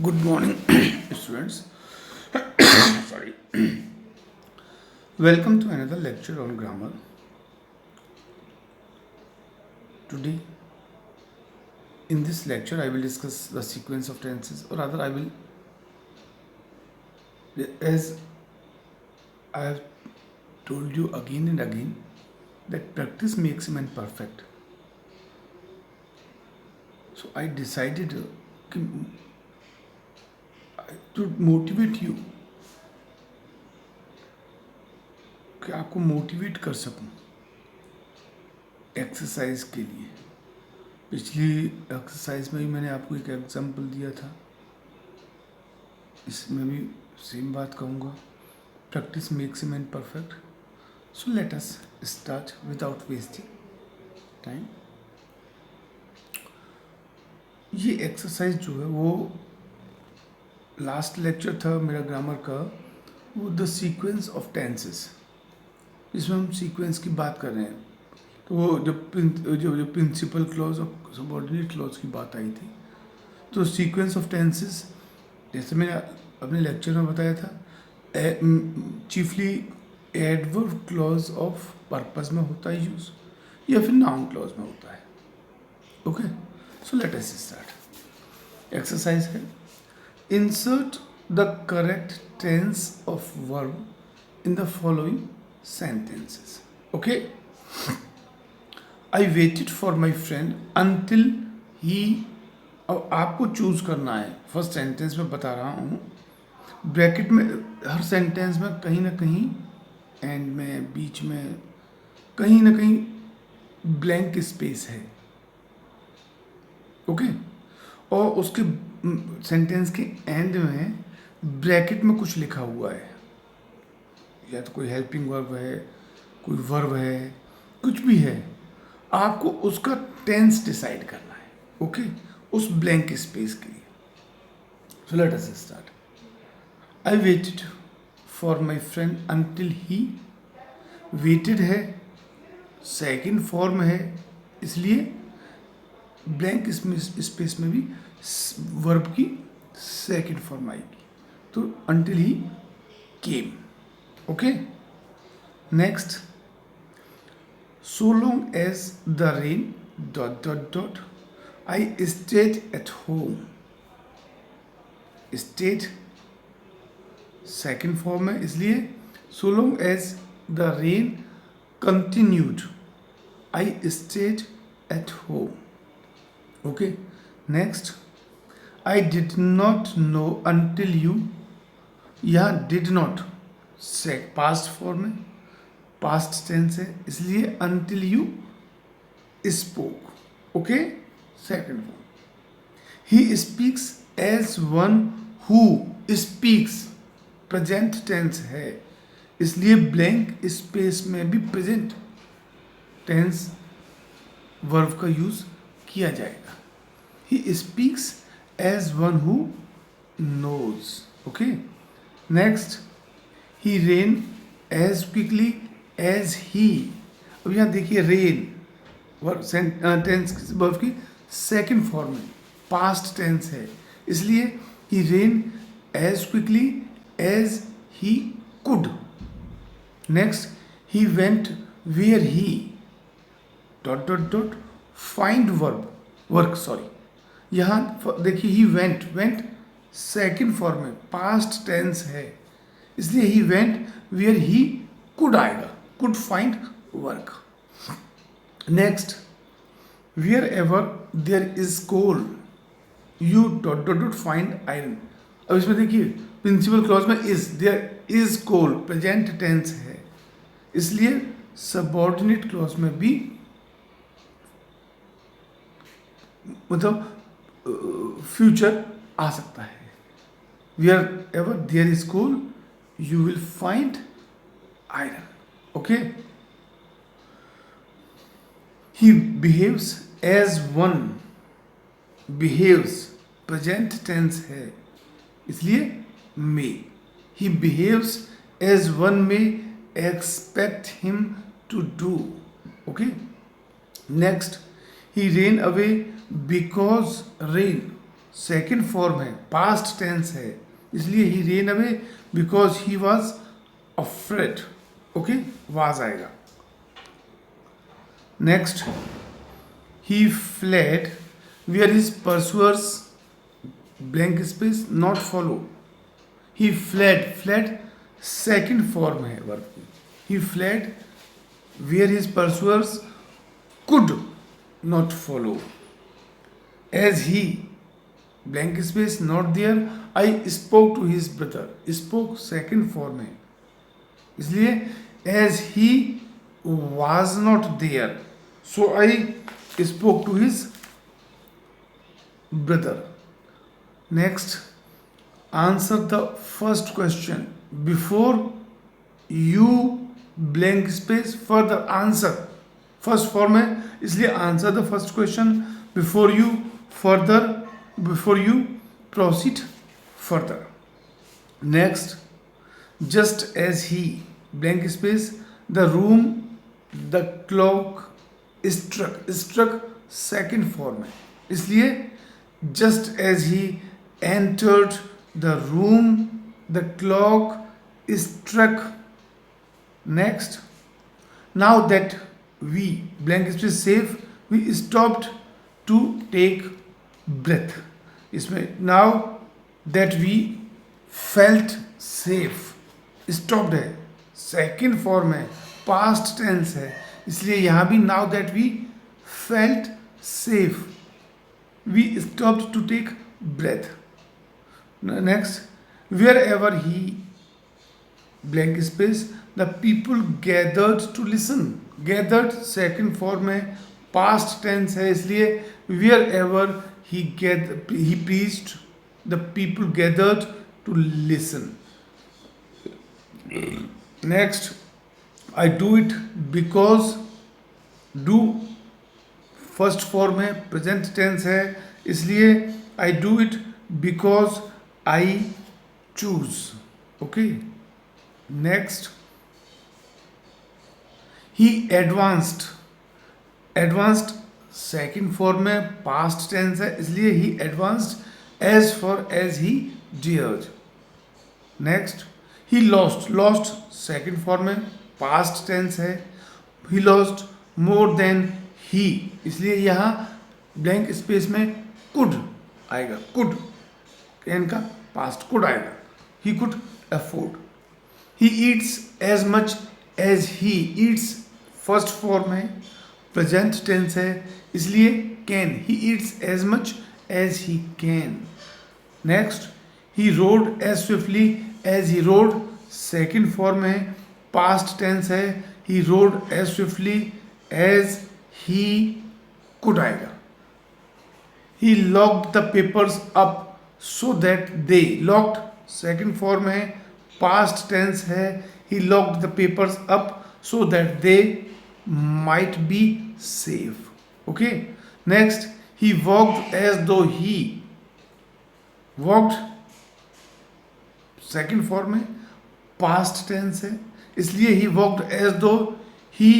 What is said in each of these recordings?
Good morning, students. Sorry. Welcome to another lecture on grammar. Today, in this lecture, I will discuss the sequence of tenses, or rather, as I have told you again and again, that practice makes man perfect. So I decided to motivate you, कि आपको motivate कर सकूं exercise के लिए। पिछली exercise में ही मैंने आपको एक एग्जांपल दिया था, इसमें भी सेम बात कहूँगा, practice makes a man perfect. So let us start without wasting time. ये एक्सरसाइज जो है वो लास्ट लेक्चर था मेरा ग्रामर का, वो द सीक्वेंस ऑफ टेंसेस, इसमें हम सीक्वेंस की बात कर रहे हैं। तो वो जो प्रिंसिपल क्लॉज और सबऑर्डिनेट क्लॉज की बात आई थी। तो सीक्वेंस ऑफ टेंसेस, जैसे मैंने अपने लेक्चर में बताया था, chiefly adverb clause of purpose में होता है यूज, या फिर नाउन क्लॉज में होता है। Okay, so let us start. Exercise है, insert the correct tense of verb in the following sentences. Okay, I waited for my friend until he, अब आपको चूज करना है। फर्स्ट सेंटेंस में बता रहा हूँ, ब्रैकेट में हर सेंटेंस में कहीं ना कहीं एंड में, बीच में कहीं ना कहीं ब्लैंक स्पेस है। ओके, और उसके सेंटेंस के एंड में ब्रैकेट में कुछ लिखा हुआ है, या तो कोई हेल्पिंग वर्ब है, कोई वर्ब है, कुछ भी है। आपको उसका टेंस डिसाइड करना है। ओके, उस ब्लैंक स्पेस के लिए। So let us start. I waited for my friend until he, waited है, सेकंड फॉर्म है, इसलिए ब्लैंक स्पेस में भी वर्ब की सेकंड फॉर्म आएगी। तो until he came. Okay, next, so long as the rain dot dot dot I stayed at home, stayed second form है, इसलिए so long as the rain continued I stayed at home. Okay, next, I did not know until you, यहाँ did not past form है, past tense है, इसलिए until you spoke. Okay, second form. He speaks as one who speaks, present tense है, इसलिए blank space में भी present tense verb का use किया जाएगा। He speaks as one who knows. Okay, next, he ran as quickly as he. अब यहाँ देखिए, रेन टेंस वर्ब की सेकंड फॉर्म है, पास्ट टेंस है, इसलिए he ran as quickly as he could. Next, he went where he dot dot dot find verb work, sorry, यहाँ देखिए, he went, went second form है, past tense है, इसलिए he went where he could आएगा, could find work. Next, wherever there is coal you dot dot dot find iron. अब इसमें देखिए, principal clause में is, there is coal present tense है, इसलिए सबऑर्डिनेट क्लॉज में भी मतलब फ्यूचर आ सकता है। Wherever there is coal you will find iron. Okay, he behaves as one, behaves present tense है, इसलिए may, he behaves as one may expect him to do. Okay, next, he ran away because rain, second form है, past tense है, इसलिए he ran away because he was afraid. Okay, was आएगा. Next, he fled where his pursuers blank space not follow. He fled, fled second form है verb की. He fled where his pursuers could not follow. As he blank space not there, I spoke to his brother. Spoke second form है, इसलिए as he was not there, so I spoke to his brother. Next, answer the first question before you blank space further answer. First form है, इसलिए answer the first question before you further, before you proceed further. Next, just as he blank space the room the clock struck. Struck second form है, इसलिए just as he entered the room the clock struck. Next, now that we blank space safe we stopped to take breath. इसमें now that we felt safe, stopped है, second form है, past tense है, इसलिए यहाँ भी now that we felt safe we stopped to take breath. Next, wherever he blank space the people gathered to listen. gathered second form है, past tense है, इसलिए wherever he preached the people gathered to listen. Next, I do it because. do first form है, present tense है, इसलिए I do it because I choose. Okay. Next, he advanced. Advanced second form में, past tense है, इसलिए he advanced as far as he dared. Next, he lost. Lost second form में, past tense है, he lost more than he, इसलिए यहाँ blank space में could आएगा. Could can का पास्ट कुड आएगा. He could afford. He eats as much as he eats first form है, present tense है, इसलिए can. He eats as much as he can. Next, he rode as swiftly as he rode second form है, past tense है, he rode as swiftly as he could आएगा. He locked the papers up so that they. Locked second form है, past tense है, he locked the papers up so that they might be safe. Okay. Next, he walked as though he. walked second form है, past tense है, इसलिए he walked as though he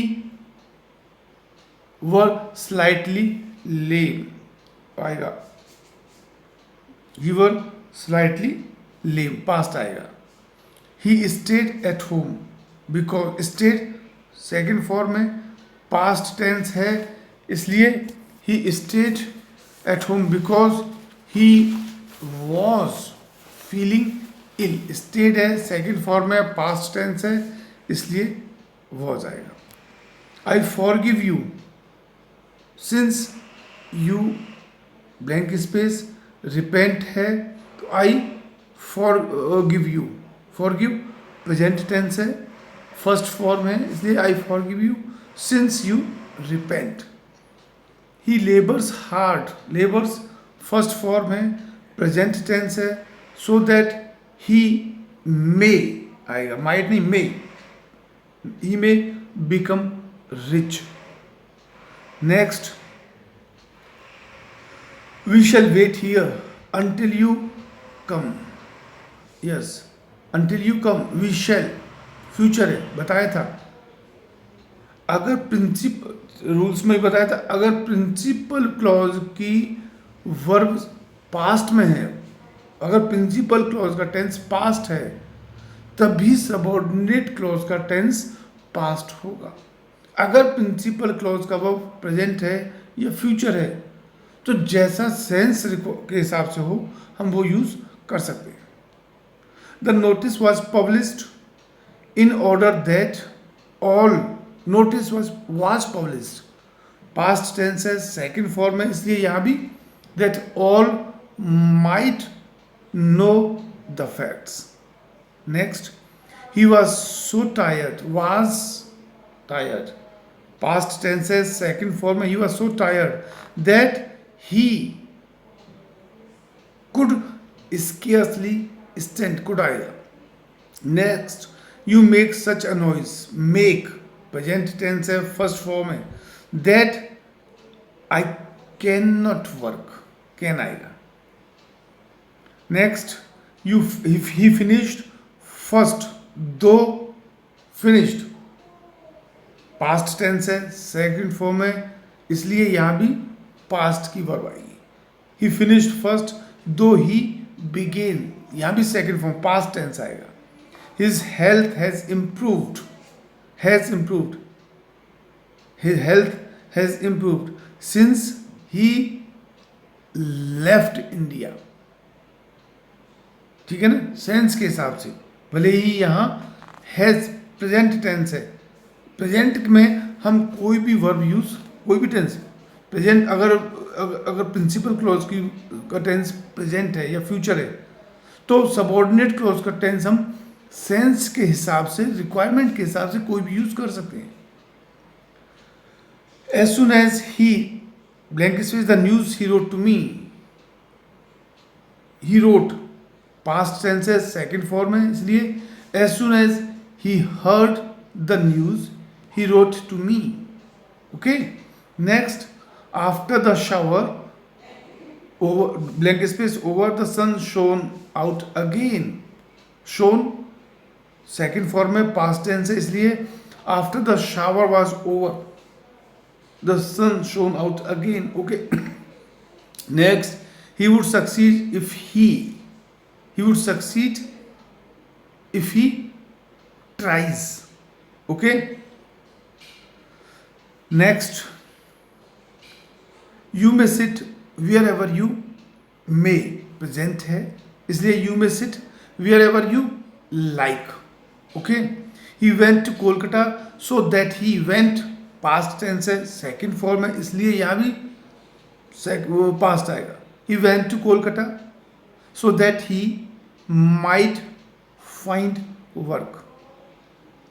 were slightly lame आएगा. he were slightly lame, past आएगा. He stayed at home because stayed second form है, past tense है, इसलिए he stayed at home because he was feeling ill. stayed है, second form है, past tense है, इसलिए was आएगा. I forgive you since you blank space repent है, तो I forgive you. forgive present tense है, फर्स्ट फॉर्म है, इसलिए I forgive you since you repent. He labors hard. labors first form है, present tense है, so that he may आएगा, might नहीं, may. he may become rich. Next, we shall wait here until you come. yes, until you come. we shall future है, बताया था. अगर principal rules में बताया था, अगर प्रिंसिपल क्लॉज की वर्ब पास्ट में है, अगर प्रिंसिपल क्लॉज का टेंस पास्ट है तभी सबऑर्डिनेट क्लॉज का टेंस पास्ट होगा। अगर प्रिंसिपल क्लॉज का वर्ब प्रेजेंट है या फ्यूचर है तो जैसा सेंस के हिसाब से हो हम वो यूज कर सकते हैं। The notice was published in order that all, notice was published past tense है, सेकेंड फॉर्म है, इसलिए यहां भी that all might know the facts. Next, he was so tired, was tired past tense है, second form है, he was so tired that he could scarcely stand, could आएगा। Next, you make such a noise, make present tense है, first form है, that I cannot work, can आएगा। Next, if he finished first, though finished past tense है, second form है, इसलिए यहां भी past की वर्ब आएगी। ही फिनिश्ड फर्स्ट दो ही बिगेन, यहां भी सेकेंड फॉर्म पास्ट टेंस आएगा। His health has improved, has improved, his health has improved since he left India. ठीक है ना, सेंस के हिसाब से भले ही यहां हैज प्रेजेंट टेंस है, प्रेजेंट में हम कोई भी वर्ब यूज, कोई भी टेंस प्रेजेंट, अगर प्रिंसिपल क्लॉज की का टेंस प्रेजेंट है या फ्यूचर है तो सबऑर्डिनेट क्लॉज का टेंस हम सेंस के हिसाब से, रिक्वायरमेंट के हिसाब से कोई भी यूज कर सकते हैं। As soon as he blank space the news he wrote to me, he wrote past tense है, सेकेंड फॉर्म है, इसलिए as soon as he heard the news he wrote to me. Okay, next, after the shower, over blank space, over the sun shone out again, shone second form में past tense है, इसलिए after the shower was over the sun shone out again। okay, next, he would succeed if he would succeed if he tries। okay, next, you may sit wherever you may present है, इसलिए you may sit wherever you like. Okay, he went to Kolkata so that he went past tense है, second form है, इसलिए यहां भी past आएगा। He went to Kolkata so that he might find work.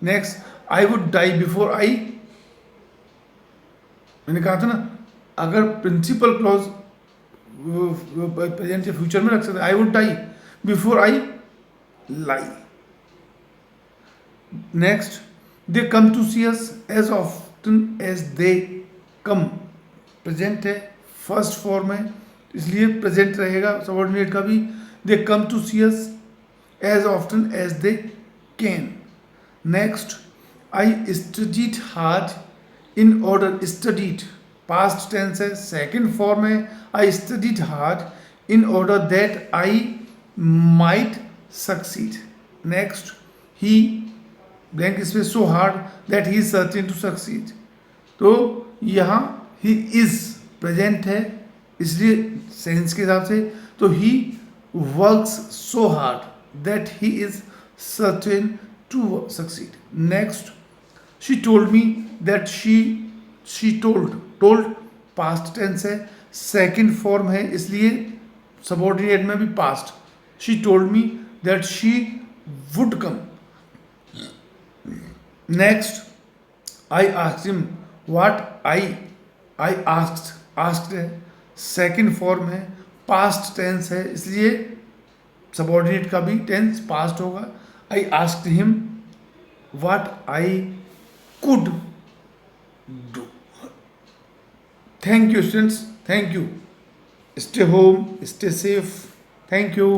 Next, I would die before I, मैंने कहा था ना अगर प्रिंसिपल क्लॉज प्रेजेंट या फ्यूचर में रख सकते, आई would die before I lie. Next, they come to see us as often as they come present है, फर्स्ट फॉर्म है, इसलिए प्रेजेंट रहेगा सबऑर्डिनेट का भी। They come to see us as often as they can. Next, I studied hard in order, studied past tense है, second form है, I studied hard in order that I might succeed. Next, he blank space so hard that he is certain to succeed, तो यहाँ he is present है, इसलिए sense के हिसाब से तो he works so hard that he is certain to succeed. Next, she told me that she told past tense है, second form है, इसलिए सबऑर्डिनेट में भी past. She told me that she would come. Next, I asked him what I asked है, second form है, past tense है, इसलिए subordinate का भी टेंस पास्ट होगा। I asked him what I could do. Thank you, students. Thank you. Stay home, stay safe. Thank you.